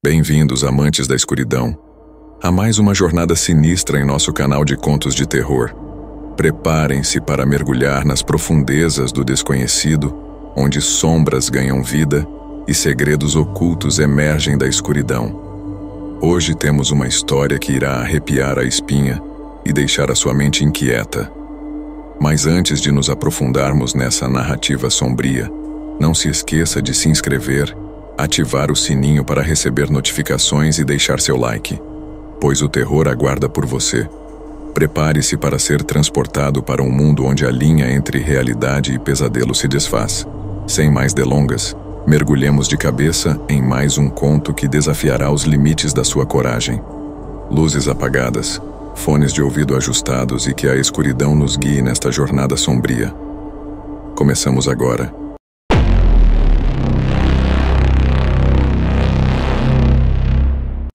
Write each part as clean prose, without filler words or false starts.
Bem-vindos, amantes da escuridão, a mais uma jornada sinistra em nosso canal de contos de terror. Preparem-se para mergulhar nas profundezas do desconhecido, onde sombras ganham vida e segredos ocultos emergem da escuridão. Hoje temos uma história que irá arrepiar a espinha e deixar a sua mente inquieta. Mas antes de nos aprofundarmos nessa narrativa sombria, não se esqueça de se inscrever, ativar o sininho para receber notificações e deixar seu like, pois o terror aguarda por você. Prepare-se para ser transportado para um mundo onde a linha entre realidade e pesadelo se desfaz. Sem mais delongas, mergulhemos de cabeça em mais um conto que desafiará os limites da sua coragem. Luzes apagadas, fones de ouvido ajustados e que a escuridão nos guie nesta jornada sombria. Começamos agora.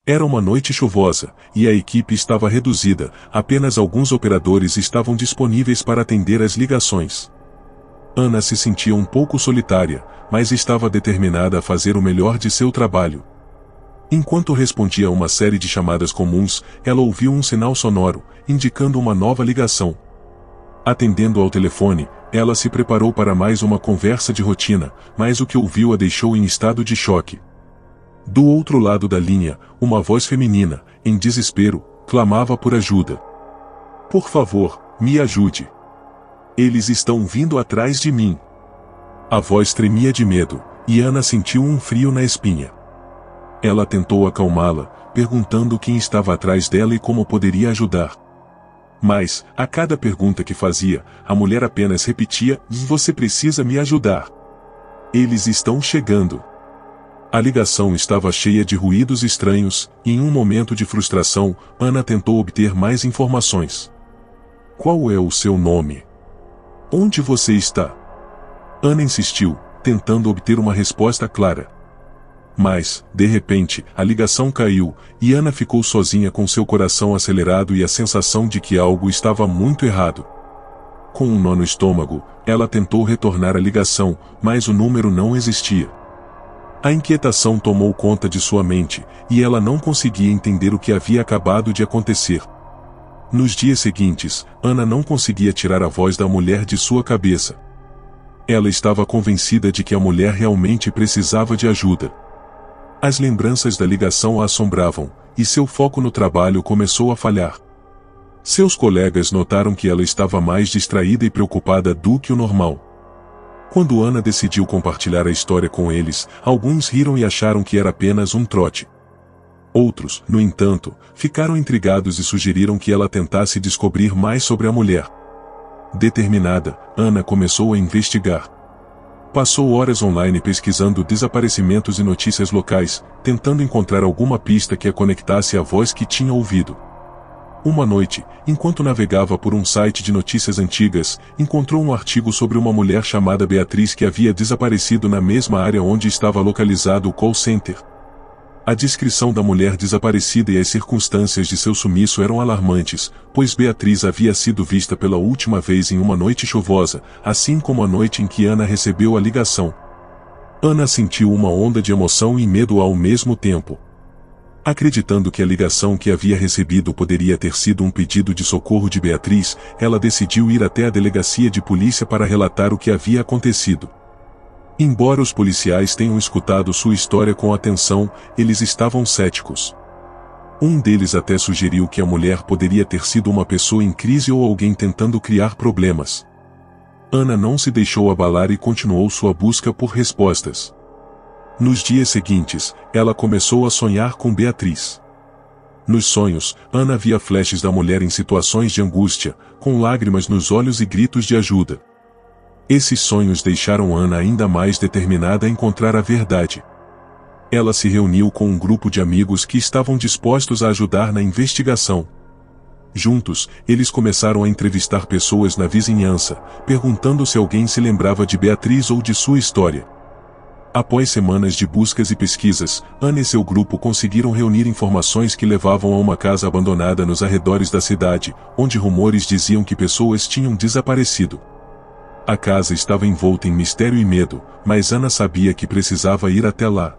Era uma noite chuvosa, e a equipe estava reduzida, apenas alguns operadores estavam disponíveis para atender as ligações. Ana se sentia um pouco solitária, mas estava determinada a fazer o melhor de seu trabalho. Enquanto respondia a uma série de chamadas comuns, ela ouviu um sinal sonoro, indicando uma nova ligação. Atendendo ao telefone, ela se preparou para mais uma conversa de rotina, mas o que ouviu a deixou em estado de choque. Do outro lado da linha, uma voz feminina, em desespero, clamava por ajuda. "Por favor, me ajude. Eles estão vindo atrás de mim." A voz tremia de medo, e Ana sentiu um frio na espinha. Ela tentou acalmá-la, perguntando quem estava atrás dela e como poderia ajudar. Mas, a cada pergunta que fazia, a mulher apenas repetia: "Você precisa me ajudar. Eles estão chegando." A ligação estava cheia de ruídos estranhos, e em um momento de frustração, Ana tentou obter mais informações. "Qual é o seu nome? Onde você está?" Ana insistiu, tentando obter uma resposta clara. Mas, de repente, a ligação caiu, e Ana ficou sozinha com seu coração acelerado e a sensação de que algo estava muito errado. Com um nó no estômago, ela tentou retornar a ligação, mas o número não existia. A inquietação tomou conta de sua mente, e ela não conseguia entender o que havia acabado de acontecer. Nos dias seguintes, Ana não conseguia tirar a voz da mulher de sua cabeça. Ela estava convencida de que a mulher realmente precisava de ajuda. As lembranças da ligação a assombravam, e seu foco no trabalho começou a falhar. Seus colegas notaram que ela estava mais distraída e preocupada do que o normal. Quando Ana decidiu compartilhar a história com eles, alguns riram e acharam que era apenas um trote. Outros, no entanto, ficaram intrigados e sugeriram que ela tentasse descobrir mais sobre a mulher. Determinada, Ana começou a investigar. Passou horas online pesquisando desaparecimentos e notícias locais, tentando encontrar alguma pista que a conectasse à voz que tinha ouvido. Uma noite, enquanto navegava por um site de notícias antigas, encontrou um artigo sobre uma mulher chamada Beatriz que havia desaparecido na mesma área onde estava localizado o call center. A descrição da mulher desaparecida e as circunstâncias de seu sumiço eram alarmantes, pois Beatriz havia sido vista pela última vez em uma noite chuvosa, assim como a noite em que Ana recebeu a ligação. Ana sentiu uma onda de emoção e medo ao mesmo tempo. Acreditando que a ligação que havia recebido poderia ter sido um pedido de socorro de Beatriz, ela decidiu ir até a delegacia de polícia para relatar o que havia acontecido. Embora os policiais tenham escutado sua história com atenção, eles estavam céticos. Um deles até sugeriu que a mulher poderia ter sido uma pessoa em crise ou alguém tentando criar problemas. Ana não se deixou abalar e continuou sua busca por respostas. Nos dias seguintes, ela começou a sonhar com Beatriz. Nos sonhos, Ana via flashes da mulher em situações de angústia, com lágrimas nos olhos e gritos de ajuda. Esses sonhos deixaram Ana ainda mais determinada a encontrar a verdade. Ela se reuniu com um grupo de amigos que estavam dispostos a ajudar na investigação. Juntos, eles começaram a entrevistar pessoas na vizinhança, perguntando se alguém se lembrava de Beatriz ou de sua história. Após semanas de buscas e pesquisas, Ana e seu grupo conseguiram reunir informações que levavam a uma casa abandonada nos arredores da cidade, onde rumores diziam que pessoas tinham desaparecido. A casa estava envolta em mistério e medo, mas Ana sabia que precisava ir até lá.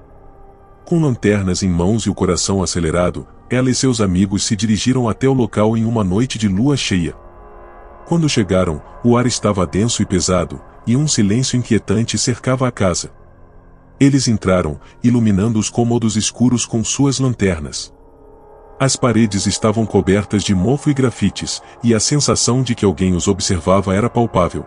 Com lanternas em mãos e o coração acelerado, ela e seus amigos se dirigiram até o local em uma noite de lua cheia. Quando chegaram, o ar estava denso e pesado, e um silêncio inquietante cercava a casa. Eles entraram, iluminando os cômodos escuros com suas lanternas. As paredes estavam cobertas de mofo e grafites, e a sensação de que alguém os observava era palpável.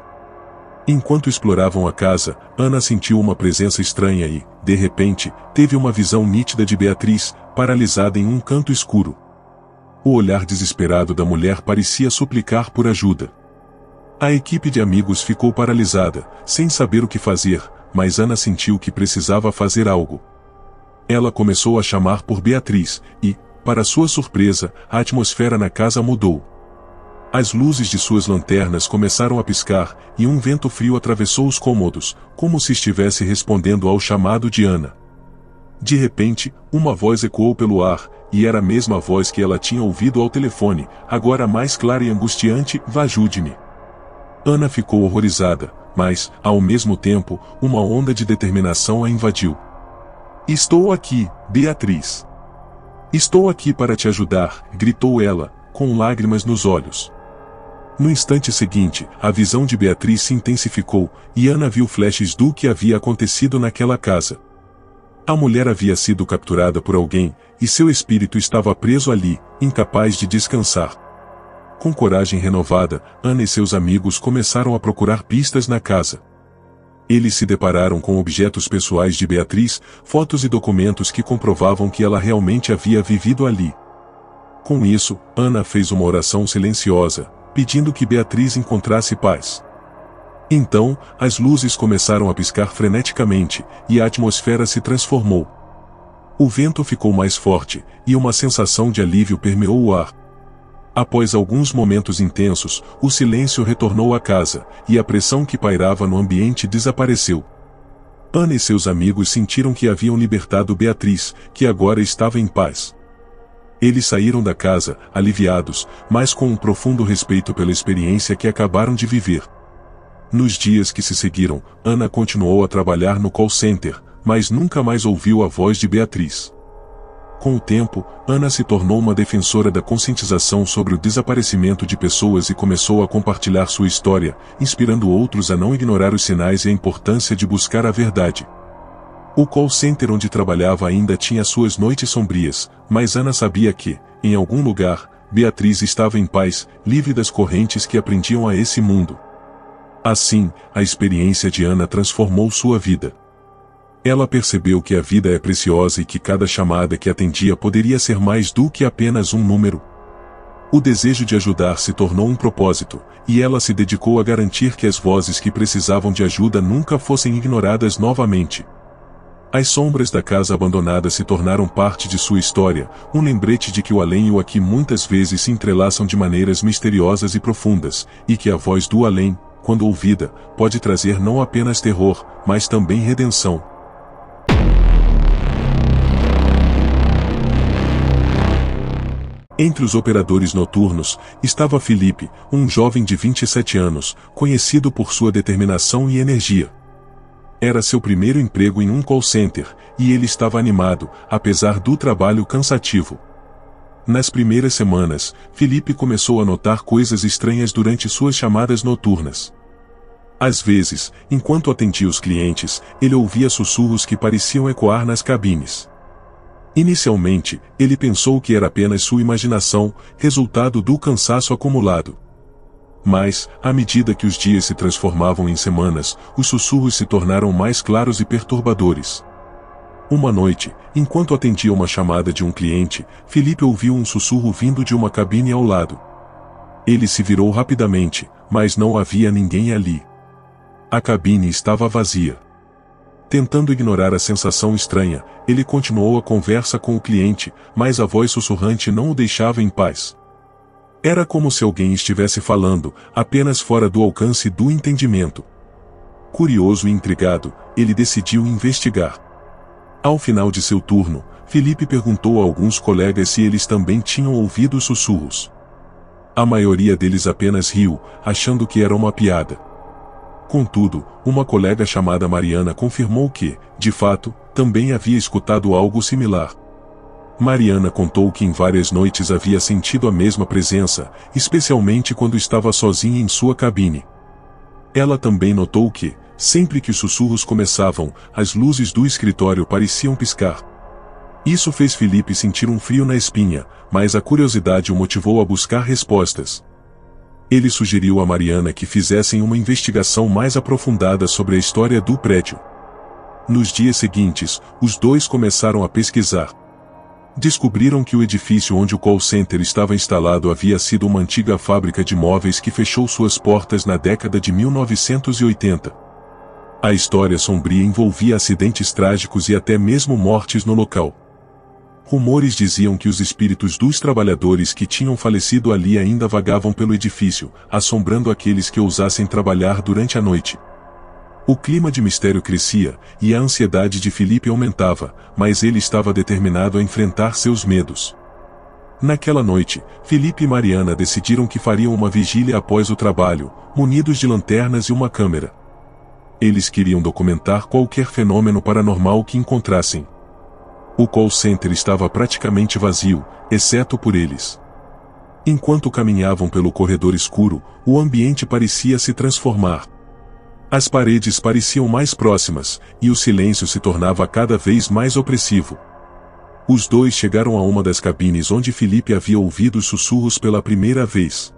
Enquanto exploravam a casa, Ana sentiu uma presença estranha e, de repente, teve uma visão nítida de Beatriz, paralisada em um canto escuro. O olhar desesperado da mulher parecia suplicar por ajuda. A equipe de amigos ficou paralisada, sem saber o que fazer, mas Ana sentiu que precisava fazer algo. Ela começou a chamar por Beatriz, e, para sua surpresa, a atmosfera na casa mudou. As luzes de suas lanternas começaram a piscar, e um vento frio atravessou os cômodos, como se estivesse respondendo ao chamado de Ana. De repente, uma voz ecoou pelo ar, e era a mesma voz que ela tinha ouvido ao telefone, agora mais clara e angustiante: "Ajude-me." Ana ficou horrorizada, mas, ao mesmo tempo, uma onda de determinação a invadiu. "Estou aqui, Beatriz. Estou aqui para te ajudar", gritou ela, com lágrimas nos olhos. No instante seguinte, a visão de Beatriz se intensificou, e Ana viu flashes do que havia acontecido naquela casa. A mulher havia sido capturada por alguém, e seu espírito estava preso ali, incapaz de descansar. Com coragem renovada, Ana e seus amigos começaram a procurar pistas na casa. Eles se depararam com objetos pessoais de Beatriz, fotos e documentos que comprovavam que ela realmente havia vivido ali. Com isso, Ana fez uma oração silenciosa, pedindo que Beatriz encontrasse paz. Então, as luzes começaram a piscar freneticamente, e a atmosfera se transformou. O vento ficou mais forte, e uma sensação de alívio permeou o ar. Após alguns momentos intensos, o silêncio retornou à casa, e a pressão que pairava no ambiente desapareceu. Ana e seus amigos sentiram que haviam libertado Beatriz, que agora estava em paz. Eles saíram da casa, aliviados, mas com um profundo respeito pela experiência que acabaram de viver. Nos dias que se seguiram, Ana continuou a trabalhar no call center, mas nunca mais ouviu a voz de Beatriz. Com o tempo, Ana se tornou uma defensora da conscientização sobre o desaparecimento de pessoas e começou a compartilhar sua história, inspirando outros a não ignorar os sinais e a importância de buscar a verdade. O call center onde trabalhava ainda tinha suas noites sombrias, mas Ana sabia que, em algum lugar, Beatriz estava em paz, livre das correntes que a prendiam a esse mundo. Assim, a experiência de Ana transformou sua vida. Ela percebeu que a vida é preciosa e que cada chamada que atendia poderia ser mais do que apenas um número. O desejo de ajudar se tornou um propósito, e ela se dedicou a garantir que as vozes que precisavam de ajuda nunca fossem ignoradas novamente. As sombras da casa abandonada se tornaram parte de sua história, um lembrete de que o além e o aqui muitas vezes se entrelaçam de maneiras misteriosas e profundas, e que a voz do além, quando ouvida, pode trazer não apenas terror, mas também redenção. Entre os operadores noturnos, estava Felipe, um jovem de 27 anos, conhecido por sua determinação e energia. Era seu primeiro emprego em um call center, e ele estava animado, apesar do trabalho cansativo. Nas primeiras semanas, Felipe começou a notar coisas estranhas durante suas chamadas noturnas. Às vezes, enquanto atendia os clientes, ele ouvia sussurros que pareciam ecoar nas cabines. Inicialmente, ele pensou que era apenas sua imaginação, resultado do cansaço acumulado. Mas, à medida que os dias se transformavam em semanas, os sussurros se tornaram mais claros e perturbadores. Uma noite, enquanto atendia uma chamada de um cliente, Felipe ouviu um sussurro vindo de uma cabine ao lado. Ele se virou rapidamente, mas não havia ninguém ali. A cabine estava vazia. Tentando ignorar a sensação estranha, ele continuou a conversa com o cliente, mas a voz sussurrante não o deixava em paz. Era como se alguém estivesse falando, apenas fora do alcance do entendimento. Curioso e intrigado, ele decidiu investigar. Ao final de seu turno, Felipe perguntou a alguns colegas se eles também tinham ouvido os sussurros. A maioria deles apenas riu, achando que era uma piada. Contudo, uma colega chamada Mariana confirmou que, de fato, também havia escutado algo similar. Mariana contou que em várias noites havia sentido a mesma presença, especialmente quando estava sozinha em sua cabine. Ela também notou que, sempre que os sussurros começavam, as luzes do escritório pareciam piscar. Isso fez Felipe sentir um frio na espinha, mas a curiosidade o motivou a buscar respostas. Ele sugeriu a Mariana que fizessem uma investigação mais aprofundada sobre a história do prédio. Nos dias seguintes, os dois começaram a pesquisar. Descobriram que o edifício onde o call center estava instalado havia sido uma antiga fábrica de móveis que fechou suas portas na década de 1980. A história sombria envolvia acidentes trágicos e até mesmo mortes no local. Rumores diziam que os espíritos dos trabalhadores que tinham falecido ali ainda vagavam pelo edifício, assombrando aqueles que ousassem trabalhar durante a noite. O clima de mistério crescia, e a ansiedade de Felipe aumentava, mas ele estava determinado a enfrentar seus medos. Naquela noite, Felipe e Mariana decidiram que fariam uma vigília após o trabalho, munidos de lanternas e uma câmera. Eles queriam documentar qualquer fenômeno paranormal que encontrassem. O call center estava praticamente vazio, exceto por eles. Enquanto caminhavam pelo corredor escuro, o ambiente parecia se transformar. As paredes pareciam mais próximas, e o silêncio se tornava cada vez mais opressivo. Os dois chegaram a uma das cabines onde Felipe havia ouvido os sussurros pela primeira vez.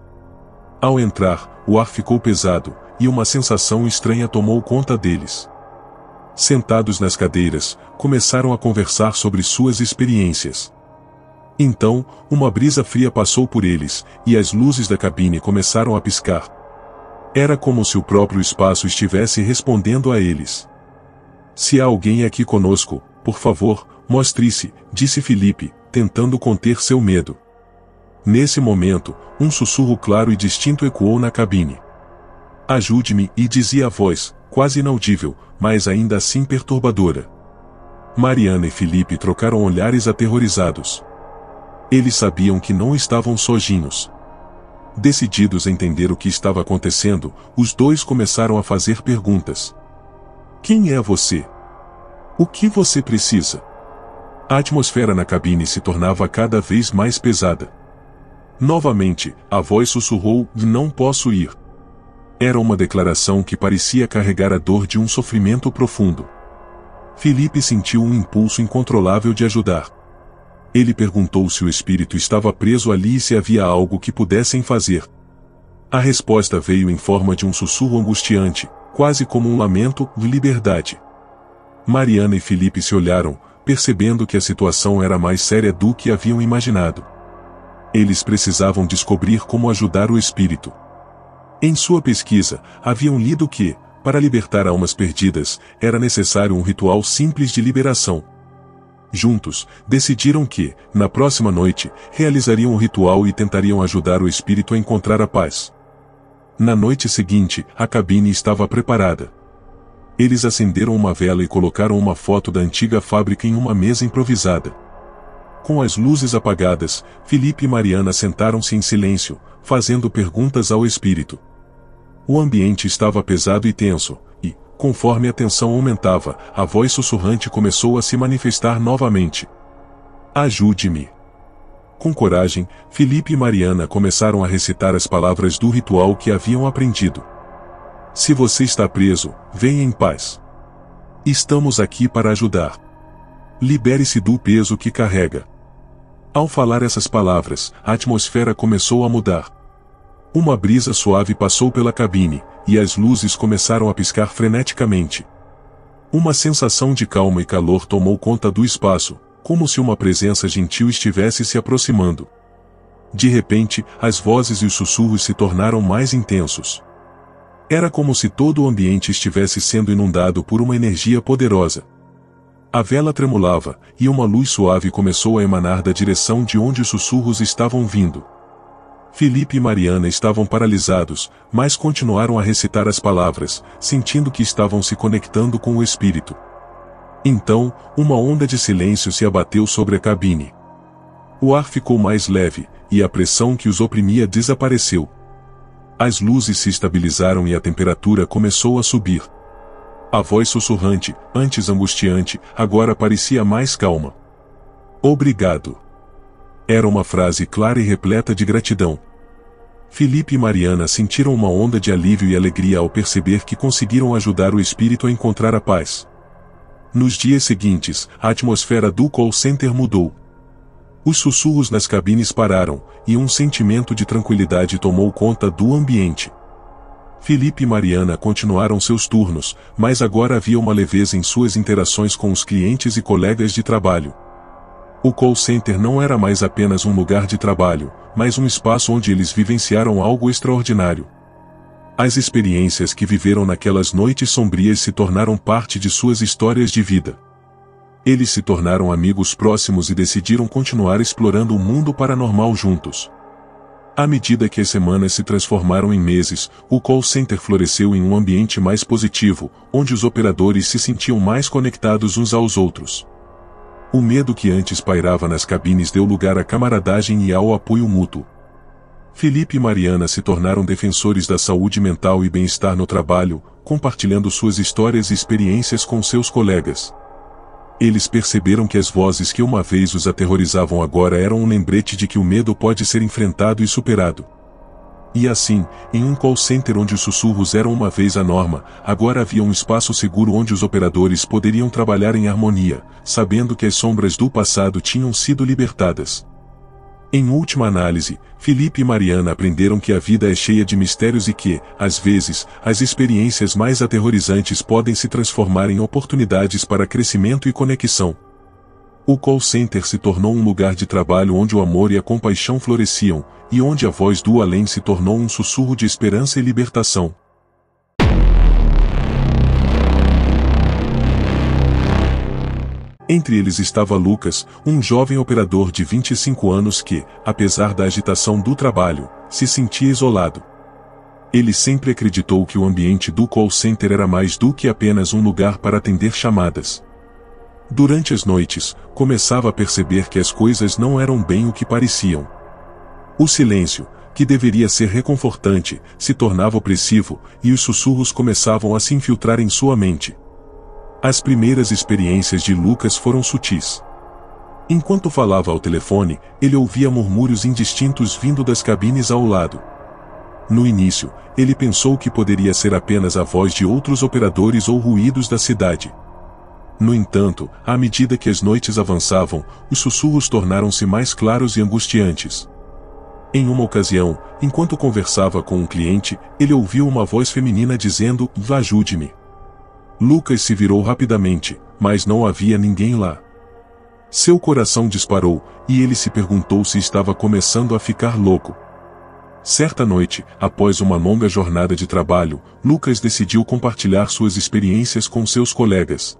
Ao entrar, o ar ficou pesado, e uma sensação estranha tomou conta deles. Sentados nas cadeiras, começaram a conversar sobre suas experiências. Então, uma brisa fria passou por eles, e as luzes da cabine começaram a piscar. Era como se o próprio espaço estivesse respondendo a eles. "Se há alguém aqui conosco, por favor, mostre-se", disse Felipe, tentando conter seu medo. Nesse momento, um sussurro claro e distinto ecoou na cabine. "Ajude-me", e dizia a voz, quase inaudível, mas ainda assim perturbadora. Mariana e Felipe trocaram olhares aterrorizados. Eles sabiam que não estavam sozinhos. Decididos a entender o que estava acontecendo, os dois começaram a fazer perguntas. "Quem é você? O que você precisa?" A atmosfera na cabine se tornava cada vez mais pesada. Novamente, a voz sussurrou: "Não posso ir." Era uma declaração que parecia carregar a dor de um sofrimento profundo. Felipe sentiu um impulso incontrolável de ajudar. Ele perguntou se o espírito estava preso ali e se havia algo que pudessem fazer. A resposta veio em forma de um sussurro angustiante, quase como um lamento de liberdade. Mariana e Felipe se olharam, percebendo que a situação era mais séria do que haviam imaginado. Eles precisavam descobrir como ajudar o espírito. Em sua pesquisa, haviam lido que, para libertar almas perdidas, era necessário um ritual simples de liberação. Juntos, decidiram que, na próxima noite, realizariam o ritual e tentariam ajudar o espírito a encontrar a paz. Na noite seguinte, a cabine estava preparada. Eles acenderam uma vela e colocaram uma foto da antiga fábrica em uma mesa improvisada. Com as luzes apagadas, Felipe e Mariana sentaram-se em silêncio, fazendo perguntas ao espírito. O ambiente estava pesado e tenso, e, conforme a tensão aumentava, a voz sussurrante começou a se manifestar novamente. "Ajude-me." Com coragem, Felipe e Mariana começaram a recitar as palavras do ritual que haviam aprendido. "Se você está preso, venha em paz. Estamos aqui para ajudar. Libere-se do peso que carrega." Ao falar essas palavras, a atmosfera começou a mudar. Uma brisa suave passou pela cabine, e as luzes começaram a piscar freneticamente. Uma sensação de calma e calor tomou conta do espaço, como se uma presença gentil estivesse se aproximando. De repente, as vozes e os sussurros se tornaram mais intensos. Era como se todo o ambiente estivesse sendo inundado por uma energia poderosa. A vela tremulava, e uma luz suave começou a emanar da direção de onde os sussurros estavam vindo. Felipe e Mariana estavam paralisados, mas continuaram a recitar as palavras, sentindo que estavam se conectando com o espírito. Então, uma onda de silêncio se abateu sobre a cabine. O ar ficou mais leve, e a pressão que os oprimia desapareceu. As luzes se estabilizaram e a temperatura começou a subir. A voz sussurrante, antes angustiante, agora parecia mais calma. Obrigado. Era uma frase clara e repleta de gratidão. Felipe e Mariana sentiram uma onda de alívio e alegria ao perceber que conseguiram ajudar o espírito a encontrar a paz. Nos dias seguintes, a atmosfera do call center mudou. Os sussurros nas cabines pararam, e um sentimento de tranquilidade tomou conta do ambiente. Felipe e Mariana continuaram seus turnos, mas agora havia uma leveza em suas interações com os clientes e colegas de trabalho. O call center não era mais apenas um lugar de trabalho, mas um espaço onde eles vivenciaram algo extraordinário. As experiências que viveram naquelas noites sombrias se tornaram parte de suas histórias de vida. Eles se tornaram amigos próximos e decidiram continuar explorando o mundo paranormal juntos. À medida que as semanas se transformaram em meses, o call center floresceu em um ambiente mais positivo, onde os operadores se sentiam mais conectados uns aos outros. O medo que antes pairava nas cabines deu lugar à camaradagem e ao apoio mútuo. Felipe e Mariana se tornaram defensores da saúde mental e bem-estar no trabalho, compartilhando suas histórias e experiências com seus colegas. Eles perceberam que as vozes que uma vez os aterrorizavam agora eram um lembrete de que o medo pode ser enfrentado e superado. E assim, em um call center onde os sussurros eram uma vez a norma, agora havia um espaço seguro onde os operadores poderiam trabalhar em harmonia, sabendo que as sombras do passado tinham sido libertadas. Em última análise, Felipe e Mariana aprenderam que a vida é cheia de mistérios e que, às vezes, as experiências mais aterrorizantes podem se transformar em oportunidades para crescimento e conexão. O call center se tornou um lugar de trabalho onde o amor e a compaixão floresciam, e onde a voz do além se tornou um sussurro de esperança e libertação. Entre eles estava Lucas, um jovem operador de 25 anos que, apesar da agitação do trabalho, se sentia isolado. Ele sempre acreditou que o ambiente do call center era mais do que apenas um lugar para atender chamadas. Durante as noites, começava a perceber que as coisas não eram bem o que pareciam. O silêncio, que deveria ser reconfortante, se tornava opressivo, e os sussurros começavam a se infiltrar em sua mente. As primeiras experiências de Lucas foram sutis. Enquanto falava ao telefone, ele ouvia murmúrios indistintos vindo das cabines ao lado. No início, ele pensou que poderia ser apenas a voz de outros operadores ou ruídos da cidade. No entanto, à medida que as noites avançavam, os sussurros tornaram-se mais claros e angustiantes. Em uma ocasião, enquanto conversava com um cliente, ele ouviu uma voz feminina dizendo: "Ajude-me." Lucas se virou rapidamente, mas não havia ninguém lá. Seu coração disparou, e ele se perguntou se estava começando a ficar louco. Certa noite, após uma longa jornada de trabalho, Lucas decidiu compartilhar suas experiências com seus colegas.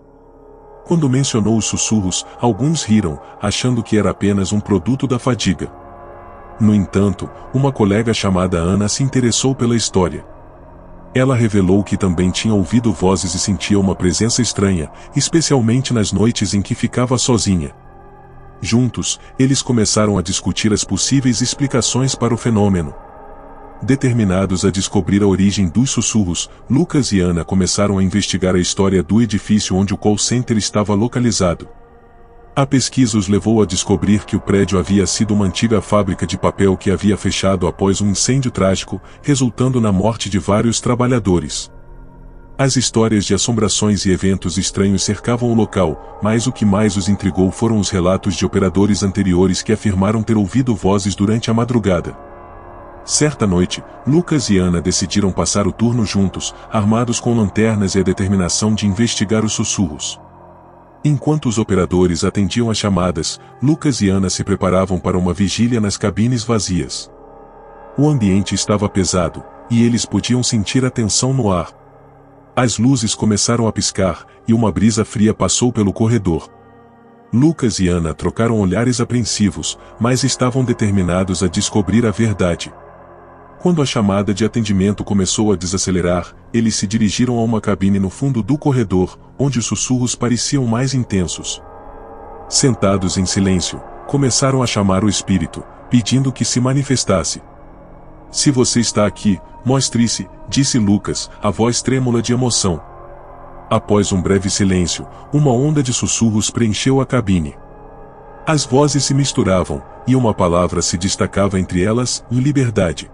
Quando mencionou os sussurros, alguns riram, achando que era apenas um produto da fadiga. No entanto, uma colega chamada Ana se interessou pela história. Ela revelou que também tinha ouvido vozes e sentia uma presença estranha, especialmente nas noites em que ficava sozinha. Juntos, eles começaram a discutir as possíveis explicações para o fenômeno. Determinados a descobrir a origem dos sussurros, Lucas e Ana começaram a investigar a história do edifício onde o call center estava localizado. A pesquisa os levou a descobrir que o prédio havia sido uma antiga fábrica de papel que havia fechado após um incêndio trágico, resultando na morte de vários trabalhadores. As histórias de assombrações e eventos estranhos cercavam o local, mas o que mais os intrigou foram os relatos de operadores anteriores que afirmaram ter ouvido vozes durante a madrugada. Certa noite, Lucas e Ana decidiram passar o turno juntos, armados com lanternas e a determinação de investigar os sussurros. Enquanto os operadores atendiam as chamadas, Lucas e Ana se preparavam para uma vigília nas cabines vazias. O ambiente estava pesado, e eles podiam sentir a tensão no ar. As luzes começaram a piscar, e uma brisa fria passou pelo corredor. Lucas e Ana trocaram olhares apreensivos, mas estavam determinados a descobrir a verdade. Quando a chamada de atendimento começou a desacelerar, eles se dirigiram a uma cabine no fundo do corredor, onde os sussurros pareciam mais intensos. Sentados em silêncio, começaram a chamar o espírito, pedindo que se manifestasse. "Se você está aqui, mostre-se", disse Lucas, a voz trêmula de emoção. Após um breve silêncio, uma onda de sussurros preencheu a cabine. As vozes se misturavam, e uma palavra se destacava entre elas: liberdade.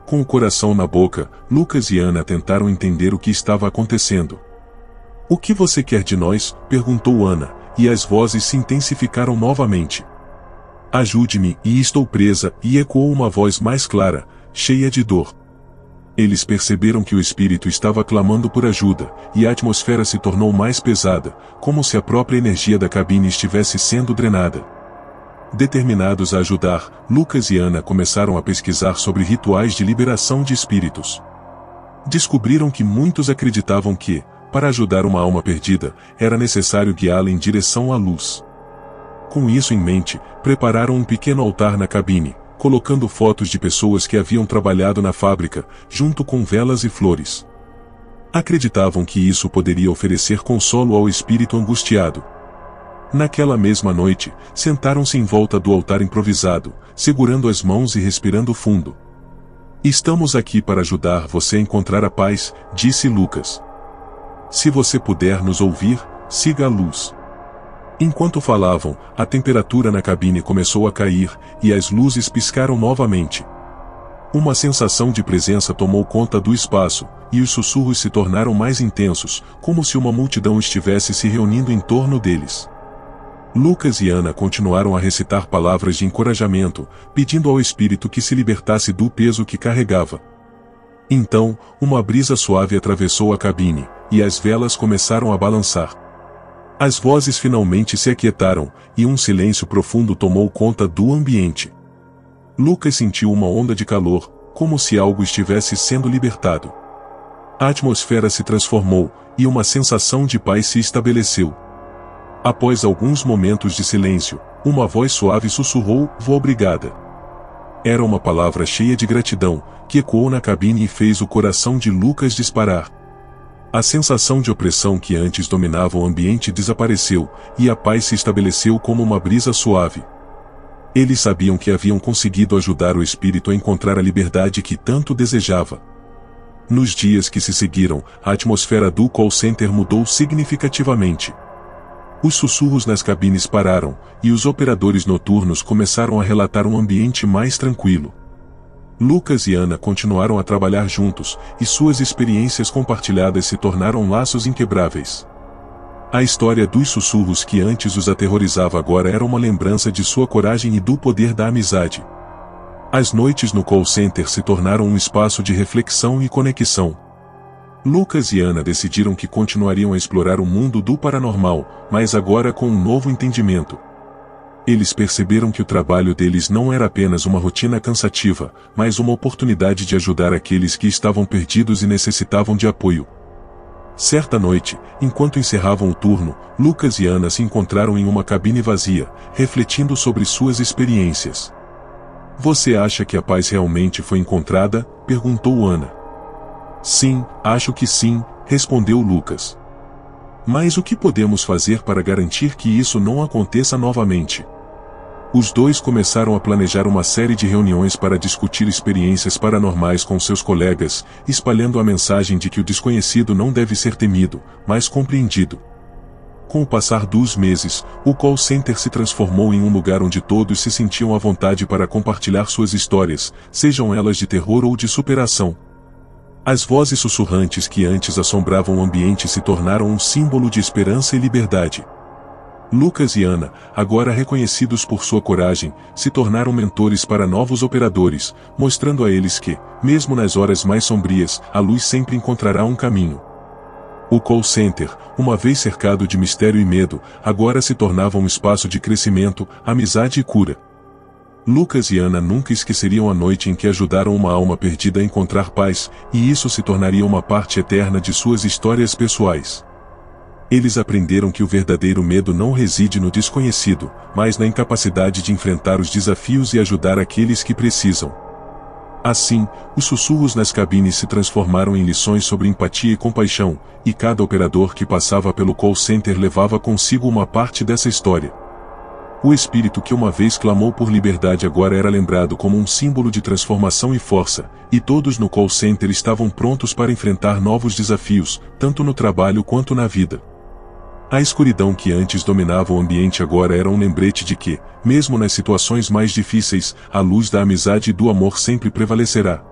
Com o coração na boca, Lucas e Ana tentaram entender o que estava acontecendo. O que você quer de nós? Perguntou Ana, e as vozes se intensificaram novamente. Ajude-me, e estou presa, e ecoou uma voz mais clara, cheia de dor. Eles perceberam que o espírito estava clamando por ajuda, e a atmosfera se tornou mais pesada, como se a própria energia da cabine estivesse sendo drenada. Determinados a ajudar, Lucas e Ana começaram a pesquisar sobre rituais de liberação de espíritos. Descobriram que muitos acreditavam que, para ajudar uma alma perdida, era necessário guiá-la em direção à luz. Com isso em mente, prepararam um pequeno altar na cabine, colocando fotos de pessoas que haviam trabalhado na fábrica, junto com velas e flores. Acreditavam que isso poderia oferecer consolo ao espírito angustiado. Naquela mesma noite, sentaram-se em volta do altar improvisado, segurando as mãos e respirando fundo. Estamos aqui para ajudar você a encontrar a paz, disse Lucas. Se você puder nos ouvir, siga a luz. Enquanto falavam, a temperatura na cabine começou a cair, e as luzes piscaram novamente. Uma sensação de presença tomou conta do espaço, e os sussurros se tornaram mais intensos, como se uma multidão estivesse se reunindo em torno deles. Lucas e Ana continuaram a recitar palavras de encorajamento, pedindo ao espírito que se libertasse do peso que carregava. Então, uma brisa suave atravessou a cabine, e as velas começaram a balançar. As vozes finalmente se aquietaram, e um silêncio profundo tomou conta do ambiente. Lucas sentiu uma onda de calor, como se algo estivesse sendo libertado. A atmosfera se transformou, e uma sensação de paz se estabeleceu. Após alguns momentos de silêncio, uma voz suave sussurrou: "Obrigada." Era uma palavra cheia de gratidão, que ecoou na cabine e fez o coração de Lucas disparar. A sensação de opressão que antes dominava o ambiente desapareceu, e a paz se estabeleceu como uma brisa suave. Eles sabiam que haviam conseguido ajudar o espírito a encontrar a liberdade que tanto desejava. Nos dias que se seguiram, a atmosfera do call center mudou significativamente. Os sussurros nas cabines pararam, e os operadores noturnos começaram a relatar um ambiente mais tranquilo. Lucas e Ana continuaram a trabalhar juntos, e suas experiências compartilhadas se tornaram laços inquebráveis. A história dos sussurros que antes os aterrorizava agora era uma lembrança de sua coragem e do poder da amizade. As noites no call center se tornaram um espaço de reflexão e conexão. Lucas e Ana decidiram que continuariam a explorar o mundo do paranormal, mas agora com um novo entendimento. Eles perceberam que o trabalho deles não era apenas uma rotina cansativa, mas uma oportunidade de ajudar aqueles que estavam perdidos e necessitavam de apoio. Certa noite, enquanto encerravam o turno, Lucas e Ana se encontraram em uma cabine vazia, refletindo sobre suas experiências. "Você acha que a paz realmente foi encontrada?" perguntou Ana. "Sim, acho que sim", respondeu Lucas. "Mas o que podemos fazer para garantir que isso não aconteça novamente?" Os dois começaram a planejar uma série de reuniões para discutir experiências paranormais com seus colegas, espalhando a mensagem de que o desconhecido não deve ser temido, mas compreendido. Com o passar dos meses, o call center se transformou em um lugar onde todos se sentiam à vontade para compartilhar suas histórias, sejam elas de terror ou de superação. As vozes sussurrantes que antes assombravam o ambiente se tornaram um símbolo de esperança e liberdade. Lucas e Ana, agora reconhecidos por sua coragem, se tornaram mentores para novos operadores, mostrando a eles que, mesmo nas horas mais sombrias, a luz sempre encontrará um caminho. O call center, uma vez cercado de mistério e medo, agora se tornava um espaço de crescimento, amizade e cura. Lucas e Ana nunca esqueceriam a noite em que ajudaram uma alma perdida a encontrar paz, e isso se tornaria uma parte eterna de suas histórias pessoais. Eles aprenderam que o verdadeiro medo não reside no desconhecido, mas na incapacidade de enfrentar os desafios e ajudar aqueles que precisam. Assim, os sussurros nas cabines se transformaram em lições sobre empatia e compaixão, e cada operador que passava pelo call center levava consigo uma parte dessa história. O espírito que uma vez clamou por liberdade agora era lembrado como um símbolo de transformação e força, e todos no call center estavam prontos para enfrentar novos desafios, tanto no trabalho quanto na vida. A escuridão que antes dominava o ambiente agora era um lembrete de que, mesmo nas situações mais difíceis, a luz da amizade e do amor sempre prevalecerá.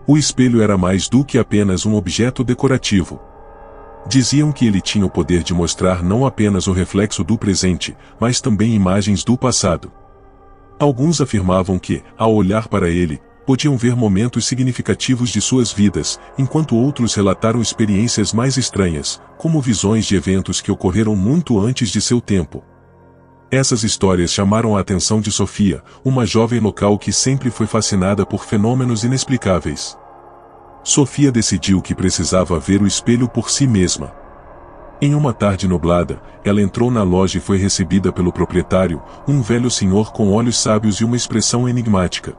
O espelho era mais do que apenas um objeto decorativo. Diziam que ele tinha o poder de mostrar não apenas o reflexo do presente, mas também imagens do passado. Alguns afirmavam que, ao olhar para ele, podiam ver momentos significativos de suas vidas, enquanto outros relataram experiências mais estranhas, como visões de eventos que ocorreram muito antes de seu tempo. Essas histórias chamaram a atenção de Sofia, uma jovem local que sempre foi fascinada por fenômenos inexplicáveis. Sofia decidiu que precisava ver o espelho por si mesma. Em uma tarde nublada, ela entrou na loja e foi recebida pelo proprietário, um velho senhor com olhos sábios e uma expressão enigmática.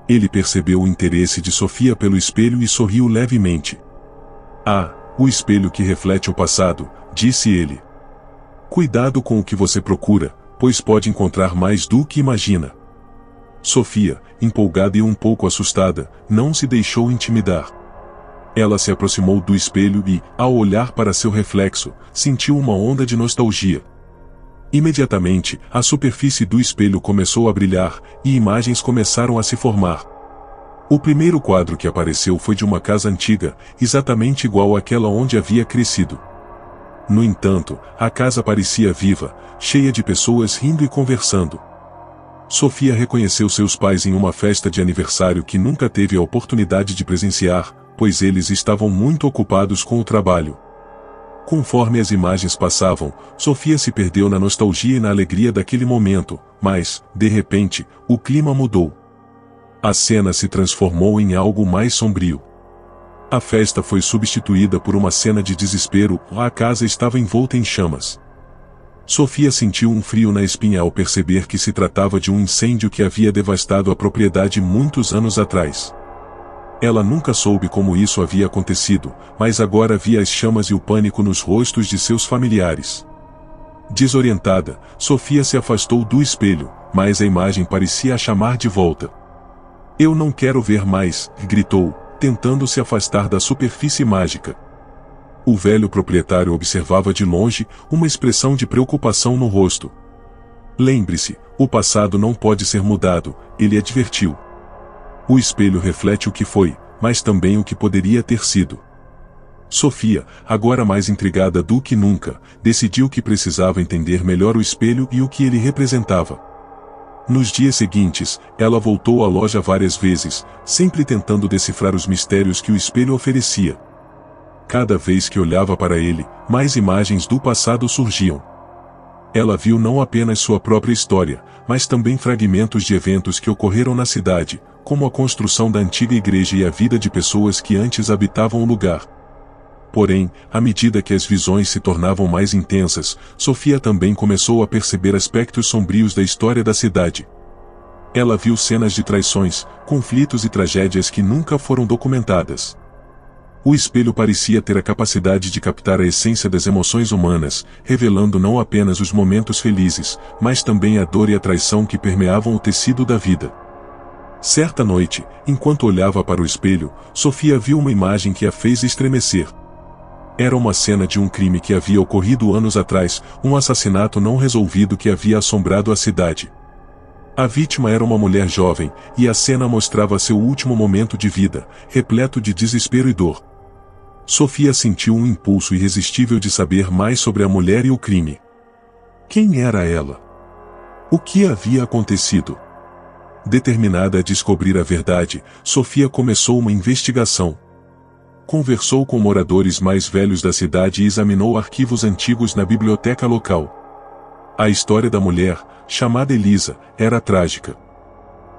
Ele percebeu o interesse de Sofia pelo espelho e sorriu levemente. "Ah, o espelho que reflete o passado", disse ele. "Cuidado com o que você procura, pois pode encontrar mais do que imagina." Sofia, empolgada e um pouco assustada, não se deixou intimidar. Ela se aproximou do espelho e, ao olhar para seu reflexo, sentiu uma onda de nostalgia. Imediatamente, a superfície do espelho começou a brilhar, e imagens começaram a se formar. O primeiro quadro que apareceu foi de uma casa antiga, exatamente igual àquela onde havia crescido. No entanto, a casa parecia viva, cheia de pessoas rindo e conversando. Sofia reconheceu seus pais em uma festa de aniversário que nunca teve a oportunidade de presenciar, pois eles estavam muito ocupados com o trabalho. Conforme as imagens passavam, Sofia se perdeu na nostalgia e na alegria daquele momento, mas, de repente, o clima mudou. A cena se transformou em algo mais sombrio. A festa foi substituída por uma cena de desespero, a casa estava envolta em chamas. Sofia sentiu um frio na espinha ao perceber que se tratava de um incêndio que havia devastado a propriedade muitos anos atrás. Ela nunca soube como isso havia acontecido, mas agora via as chamas e o pânico nos rostos de seus familiares. Desorientada, Sofia se afastou do espelho, mas a imagem parecia a chamar de volta. "Eu não quero ver mais", gritou, tentando se afastar da superfície mágica. O velho proprietário observava de longe, uma expressão de preocupação no rosto. "Lembre-se, o passado não pode ser mudado", ele advertiu. "O espelho reflete o que foi, mas também o que poderia ter sido." Sofia, agora mais intrigada do que nunca, decidiu que precisava entender melhor o espelho e o que ele representava. Nos dias seguintes, ela voltou à loja várias vezes, sempre tentando decifrar os mistérios que o espelho oferecia. Cada vez que olhava para ele, mais imagens do passado surgiam. Ela viu não apenas sua própria história, mas também fragmentos de eventos que ocorreram na cidade, como a construção da antiga igreja e a vida de pessoas que antes habitavam o lugar. Porém, à medida que as visões se tornavam mais intensas, Sofia também começou a perceber aspectos sombrios da história da cidade. Ela viu cenas de traições, conflitos e tragédias que nunca foram documentadas. O espelho parecia ter a capacidade de captar a essência das emoções humanas, revelando não apenas os momentos felizes, mas também a dor e a traição que permeavam o tecido da vida. Certa noite, enquanto olhava para o espelho, Sofia viu uma imagem que a fez estremecer. Era uma cena de um crime que havia ocorrido anos atrás, um assassinato não resolvido que havia assombrado a cidade. A vítima era uma mulher jovem, e a cena mostrava seu último momento de vida, repleto de desespero e dor. Sofia sentiu um impulso irresistível de saber mais sobre a mulher e o crime. Quem era ela? O que havia acontecido? Determinada a descobrir a verdade, Sofia começou uma investigação. Conversou com moradores mais velhos da cidade e examinou arquivos antigos na biblioteca local. A história da mulher, chamada Elisa, era trágica.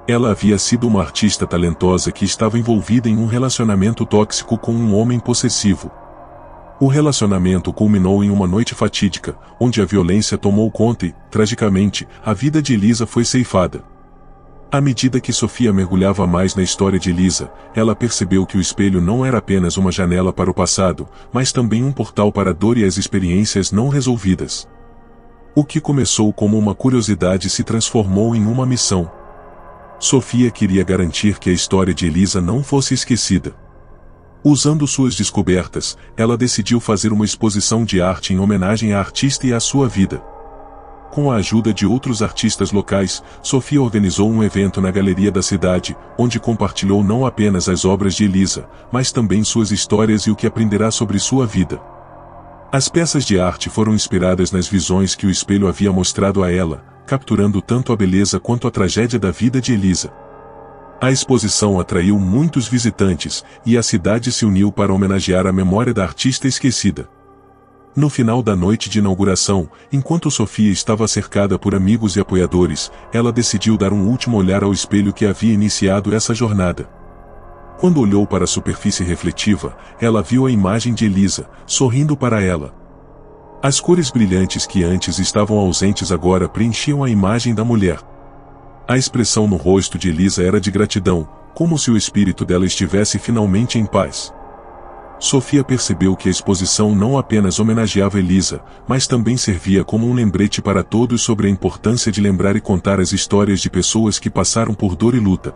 Ela havia sido uma artista talentosa que estava envolvida em um relacionamento tóxico com um homem possessivo. O relacionamento culminou em uma noite fatídica, onde a violência tomou conta e, tragicamente, a vida de Elisa foi ceifada. À medida que Sofia mergulhava mais na história de Elisa, ela percebeu que o espelho não era apenas uma janela para o passado, mas também um portal para a dor e as experiências não resolvidas. O que começou como uma curiosidade se transformou em uma missão. Sofia queria garantir que a história de Elisa não fosse esquecida. Usando suas descobertas, ela decidiu fazer uma exposição de arte em homenagem à artista e à sua vida. Com a ajuda de outros artistas locais, Sofia organizou um evento na galeria da cidade, onde compartilhou não apenas as obras de Elisa, mas também suas histórias e o que aprenderá sobre sua vida. As peças de arte foram inspiradas nas visões que o espelho havia mostrado a ela, capturando tanto a beleza quanto a tragédia da vida de Elisa. A exposição atraiu muitos visitantes, e a cidade se uniu para homenagear a memória da artista esquecida. No final da noite de inauguração, enquanto Sofia estava cercada por amigos e apoiadores, ela decidiu dar um último olhar ao espelho que havia iniciado essa jornada. Quando olhou para a superfície refletiva, ela viu a imagem de Elisa, sorrindo para ela. As cores brilhantes que antes estavam ausentes agora preenchiam a imagem da mulher. A expressão no rosto de Elisa era de gratidão, como se o espírito dela estivesse finalmente em paz. Sofia percebeu que a exposição não apenas homenageava Elisa, mas também servia como um lembrete para todos sobre a importância de lembrar e contar as histórias de pessoas que passaram por dor e luta.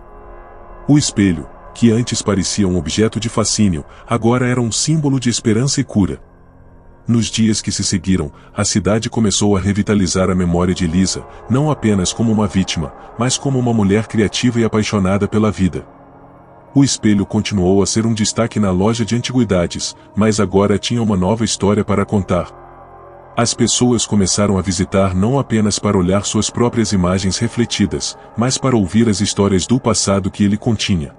O espelho, que antes parecia um objeto de fascínio, agora era um símbolo de esperança e cura. Nos dias que se seguiram, a cidade começou a revitalizar a memória de Elisa, não apenas como uma vítima, mas como uma mulher criativa e apaixonada pela vida. O espelho continuou a ser um destaque na loja de antiguidades, mas agora tinha uma nova história para contar. As pessoas começaram a visitar não apenas para olhar suas próprias imagens refletidas, mas para ouvir as histórias do passado que ele continha.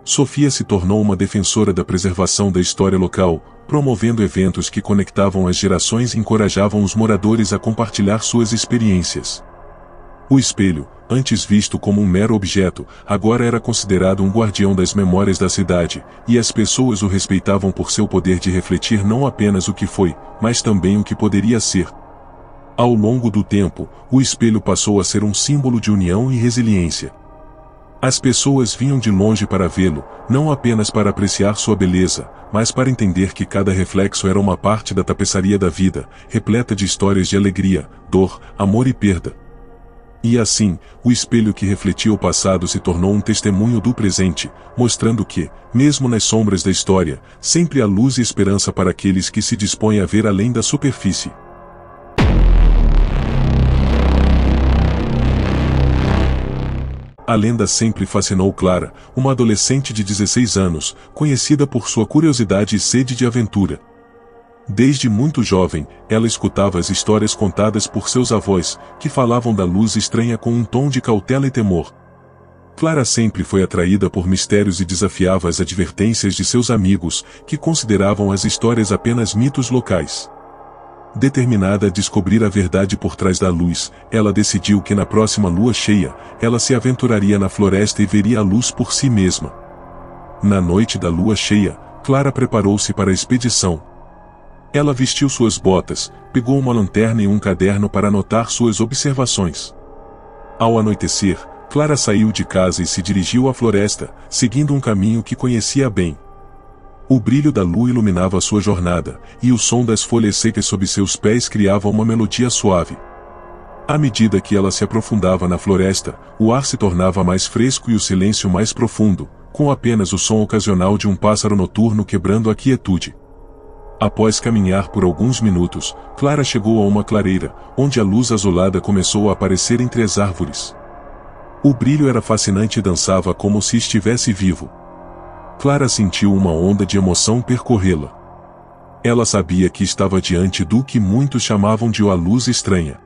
Sofia se tornou uma defensora da preservação da história local, promovendo eventos que conectavam as gerações e encorajavam os moradores a compartilhar suas experiências. O espelho, antes visto como um mero objeto, agora era considerado um guardião das memórias da cidade, e as pessoas o respeitavam por seu poder de refletir não apenas o que foi, mas também o que poderia ser. Ao longo do tempo, o espelho passou a ser um símbolo de união e resiliência. As pessoas vinham de longe para vê-lo, não apenas para apreciar sua beleza, mas para entender que cada reflexo era uma parte da tapeçaria da vida, repleta de histórias de alegria, dor, amor e perda. E assim, o espelho que refletia o passado se tornou um testemunho do presente, mostrando que, mesmo nas sombras da história, sempre há luz e esperança para aqueles que se dispõem a ver além da superfície. A lenda sempre fascinou Clara, uma adolescente de 16 anos, conhecida por sua curiosidade e sede de aventura. Desde muito jovem, ela escutava as histórias contadas por seus avós, que falavam da luz estranha com um tom de cautela e temor. Clara sempre foi atraída por mistérios e desafiava as advertências de seus amigos, que consideravam as histórias apenas mitos locais. Determinada a descobrir a verdade por trás da luz, ela decidiu que na próxima lua cheia, ela se aventuraria na floresta e veria a luz por si mesma. Na noite da lua cheia, Clara preparou-se para a expedição. Ela vestiu suas botas, pegou uma lanterna e um caderno para anotar suas observações. Ao anoitecer, Clara saiu de casa e se dirigiu à floresta, seguindo um caminho que conhecia bem. O brilho da lua iluminava sua jornada, e o som das folhas secas sob seus pés criava uma melodia suave. À medida que ela se aprofundava na floresta, o ar se tornava mais fresco e o silêncio mais profundo, com apenas o som ocasional de um pássaro noturno quebrando a quietude. Após caminhar por alguns minutos, Clara chegou a uma clareira, onde a luz azulada começou a aparecer entre as árvores. O brilho era fascinante e dançava como se estivesse vivo. Clara sentiu uma onda de emoção percorrê-la. Ela sabia que estava diante do que muitos chamavam de a luz estranha.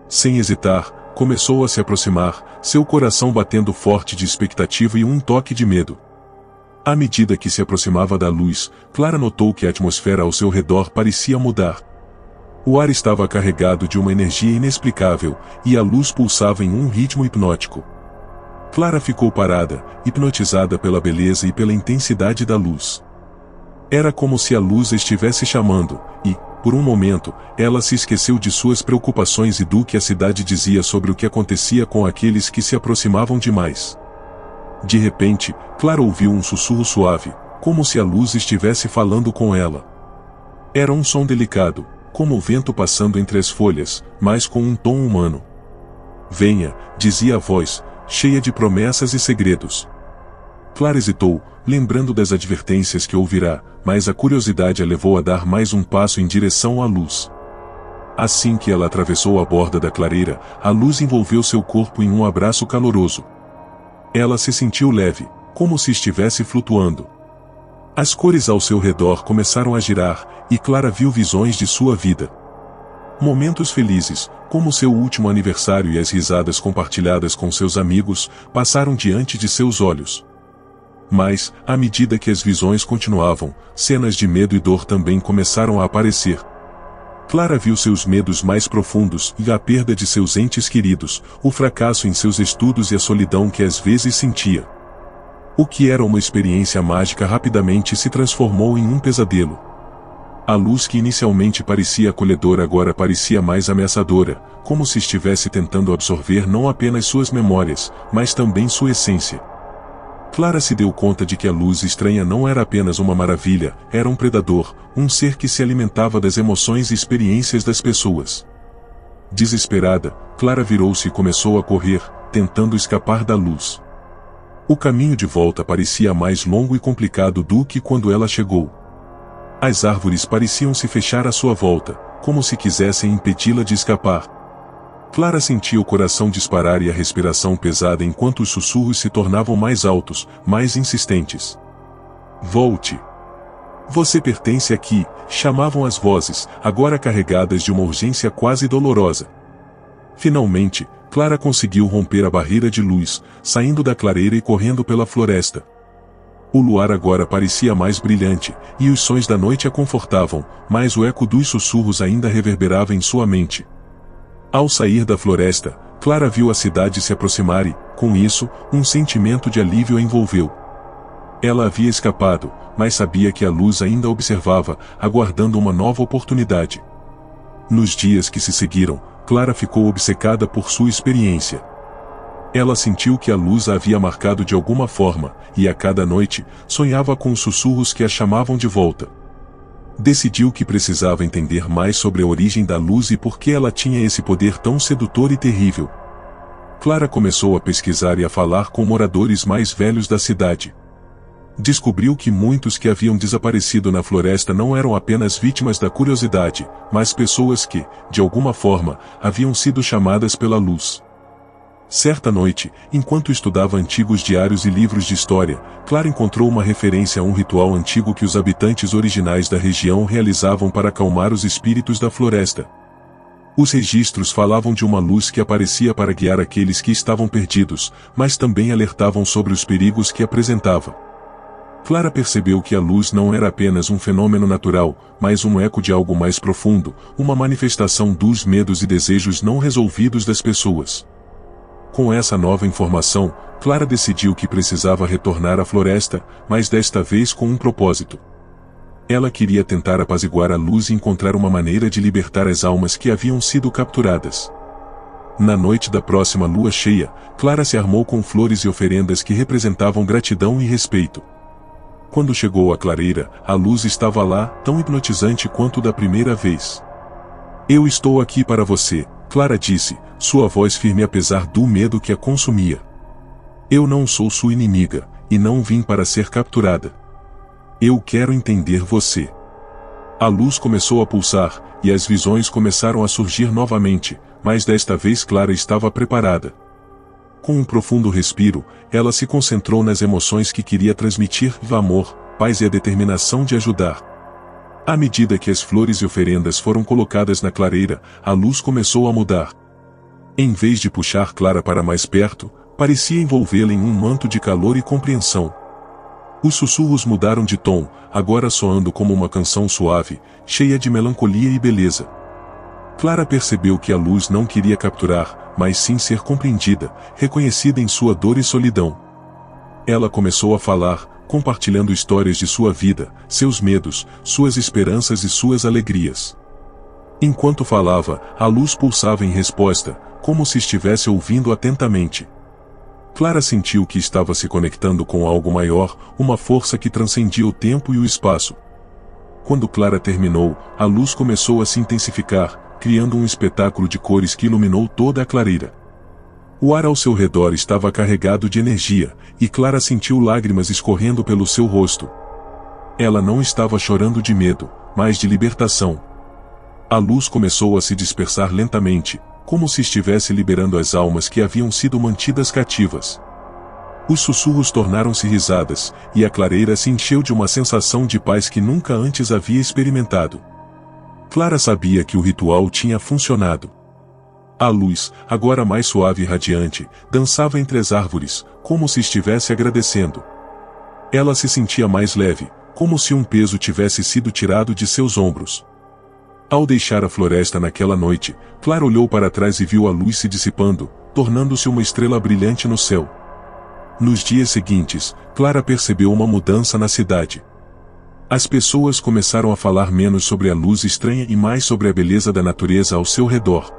Sem hesitar, começou a se aproximar, seu coração batendo forte de expectativa e um toque de medo. À medida que se aproximava da luz, Clara notou que a atmosfera ao seu redor parecia mudar. O ar estava carregado de uma energia inexplicável, e a luz pulsava em um ritmo hipnótico. Clara ficou parada, hipnotizada pela beleza e pela intensidade da luz. Era como se a luz estivesse chamando, e, Por um momento, ela se esqueceu de suas preocupações e do que a cidade dizia sobre o que acontecia com aqueles que se aproximavam demais. De repente, Clara ouviu um sussurro suave, como se a luz estivesse falando com ela. Era um som delicado, como o vento passando entre as folhas, mas com um tom humano. Venha, dizia a voz, cheia de promessas e segredos. Clara hesitou, lembrando das advertências que ouvirá, mas a curiosidade a levou a dar mais um passo em direção à luz. Assim que ela atravessou a borda da clareira, a luz envolveu seu corpo em um abraço caloroso. Ela se sentiu leve, como se estivesse flutuando. As cores ao seu redor começaram a girar, e Clara viu visões de sua vida. Momentos felizes, como seu último aniversário e as risadas compartilhadas com seus amigos, passaram diante de seus olhos. Mas, à medida que as visões continuavam, cenas de medo e dor também começaram a aparecer. Clara viu seus medos mais profundos e a perda de seus entes queridos, o fracasso em seus estudos e a solidão que às vezes sentia. O que era uma experiência mágica rapidamente se transformou em um pesadelo. A luz que inicialmente parecia acolhedora agora parecia mais ameaçadora, como se estivesse tentando absorver não apenas suas memórias, mas também sua essência. Clara se deu conta de que a luz estranha não era apenas uma maravilha, era um predador, um ser que se alimentava das emoções e experiências das pessoas. Desesperada, Clara virou-se e começou a correr, tentando escapar da luz. O caminho de volta parecia mais longo e complicado do que quando ela chegou. As árvores pareciam se fechar à sua volta, como se quisessem impedi-la de escapar. Clara sentia o coração disparar e a respiração pesada enquanto os sussurros se tornavam mais altos, mais insistentes. Volte! Você pertence aqui, chamavam as vozes, agora carregadas de uma urgência quase dolorosa. Finalmente, Clara conseguiu romper a barreira de luz, saindo da clareira e correndo pela floresta. O luar agora parecia mais brilhante, e os sons da noite a confortavam, mas o eco dos sussurros ainda reverberava em sua mente. Ao sair da floresta, Clara viu a cidade se aproximar e, com isso, um sentimento de alívio a envolveu. Ela havia escapado, mas sabia que a luz ainda a observava, aguardando uma nova oportunidade. Nos dias que se seguiram, Clara ficou obcecada por sua experiência. Ela sentiu que a luz a havia marcado de alguma forma, e a cada noite, sonhava com os sussurros que a chamavam de volta. Decidiu que precisava entender mais sobre a origem da luz e por que ela tinha esse poder tão sedutor e terrível. Clara começou a pesquisar e a falar com moradores mais velhos da cidade. Descobriu que muitos que haviam desaparecido na floresta não eram apenas vítimas da curiosidade, mas pessoas que, de alguma forma, haviam sido chamadas pela luz. Certa noite, enquanto estudava antigos diários e livros de história, Clara encontrou uma referência a um ritual antigo que os habitantes originais da região realizavam para acalmar os espíritos da floresta. Os registros falavam de uma luz que aparecia para guiar aqueles que estavam perdidos, mas também alertavam sobre os perigos que apresentava. Clara percebeu que a luz não era apenas um fenômeno natural, mas um eco de algo mais profundo, uma manifestação dos medos e desejos não resolvidos das pessoas. Com essa nova informação, Clara decidiu que precisava retornar à floresta, mas desta vez com um propósito. Ela queria tentar apaziguar a luz e encontrar uma maneira de libertar as almas que haviam sido capturadas. Na noite da próxima lua cheia, Clara se armou com flores e oferendas que representavam gratidão e respeito. Quando chegou à clareira, a luz estava lá, tão hipnotizante quanto da primeira vez. Eu estou aqui para você, Clara disse, sua voz firme apesar do medo que a consumia. Eu não sou sua inimiga, e não vim para ser capturada. Eu quero entender você. A luz começou a pulsar, e as visões começaram a surgir novamente, mas desta vez Clara estava preparada. Com um profundo respiro, ela se concentrou nas emoções que queria transmitir: amor, paz e a determinação de ajudar. À medida que as flores e oferendas foram colocadas na clareira, a luz começou a mudar. Em vez de puxar Clara para mais perto, parecia envolvê-la em um manto de calor e compreensão. Os sussurros mudaram de tom, agora soando como uma canção suave, cheia de melancolia e beleza. Clara percebeu que a luz não queria capturar, mas sim ser compreendida, reconhecida em sua dor e solidão. Ela começou a falar, compartilhando histórias de sua vida, seus medos, suas esperanças e suas alegrias. Enquanto falava, a luz pulsava em resposta, como se estivesse ouvindo atentamente. Clara sentiu que estava se conectando com algo maior, uma força que transcendia o tempo e o espaço. Quando Clara terminou, a luz começou a se intensificar, criando um espetáculo de cores que iluminou toda a clareira. O ar ao seu redor estava carregado de energia, e Clara sentiu lágrimas escorrendo pelo seu rosto. Ela não estava chorando de medo, mas de libertação. A luz começou a se dispersar lentamente, como se estivesse liberando as almas que haviam sido mantidas cativas. Os sussurros tornaram-se risadas, e a clareira se encheu de uma sensação de paz que nunca antes havia experimentado. Clara sabia que o ritual tinha funcionado. A luz, agora mais suave e radiante, dançava entre as árvores, como se estivesse agradecendo. Ela se sentia mais leve, como se um peso tivesse sido tirado de seus ombros. Ao deixar a floresta naquela noite, Clara olhou para trás e viu a luz se dissipando, tornando-se uma estrela brilhante no céu. Nos dias seguintes, Clara percebeu uma mudança na cidade. As pessoas começaram a falar menos sobre a luz estranha e mais sobre a beleza da natureza ao seu redor.